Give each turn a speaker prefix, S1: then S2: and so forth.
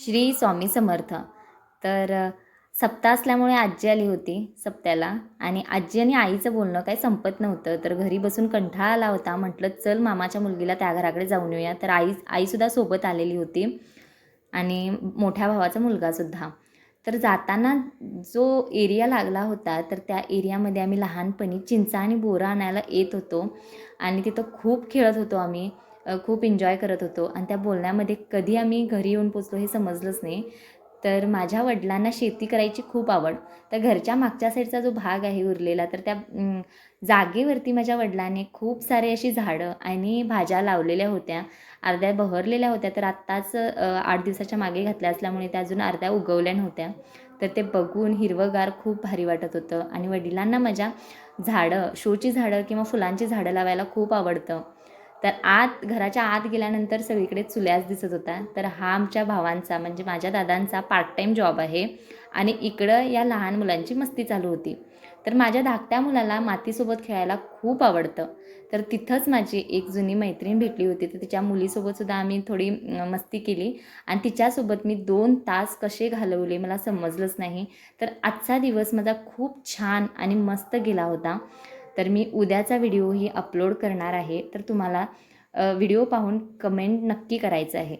S1: श्री स्वामी समर्थ. तर सप्ताह असल्यामुळे आजी आली होती सप्त्याला आणि आजी आणि आईचं बोलणं काही संपत नव्हतं. तर घरी बसून कंटाळा आला होता. म्हटलं चल मामाच्या मुलगीला त्या घराकडे जाऊन येऊया. तर आईसुद्धा सोबत आलेली होती आणि मोठ्या भावाचा मुलगासुद्धा. तर जाताना जो एरिया लागला होता तर त्या एरियामध्ये आम्ही लहानपणी चिंचा आणि बोरं आणायला येत होतो आणि तिथं खूप खेळत होतो आम्ही. खूप एन्जॉय करत होतो आणि त्या बोलण्यामध्ये कधी आम्ही घरी येऊन पोचलो हे समजलंच नाही. तर माझ्या वडिलांना शेती करायची खूप आवड. तर घरच्या मागच्या साईडचा जो भाग आहे उरलेला तर त्या जागेवरती माझ्या वडिलांनी खूप सारे अशी झाडं आणि भाज्या लावलेल्या होत्या. अर्ध्या बहरलेल्या होत्या तर आत्ताच 8 दिवसाच्या मागे घातल्या असल्यामुळे त्या अजून अर्ध्या उगवल्या नव्हत्या. तर ते बघून हिरवंगार खूप भारी वाटत होतं आणि वडिलांना माझ्या झाडं, शोची झाडं किंवा फुलांची झाडं लावायला खूप आवडतं. तर घराच्या आत गेल्यानंतर सगळीकडे चुल्याच दिसत होता. तर हा आमच्या भावांचा म्हणजे माझ्या दादांचा पार्ट टाईम जॉब आहे आणि इकडं या लहान मुलांची मस्ती चालू होती. तर माझ्या धाकट्या मुलाला मातीसोबत खेळायला खूप आवडतं. तर तिथंच माझी एक जुनी मैत्रीण भेटली होती. तर तिच्या मुलीसोबतसुद्धा आम्ही थोडी मस्ती केली आणि तिच्यासोबत मी 2 तास कसे घालवले मला समजलंच नाही. तर आजचा दिवस माझा खूप छान आणि मस्त गेला होता. तर मी उद्याचा व्हिडिओही अपलोड करणार आहे. तर तुम्हाला व्हिडिओ पाहून कमेंट नक्की करायचं आहे.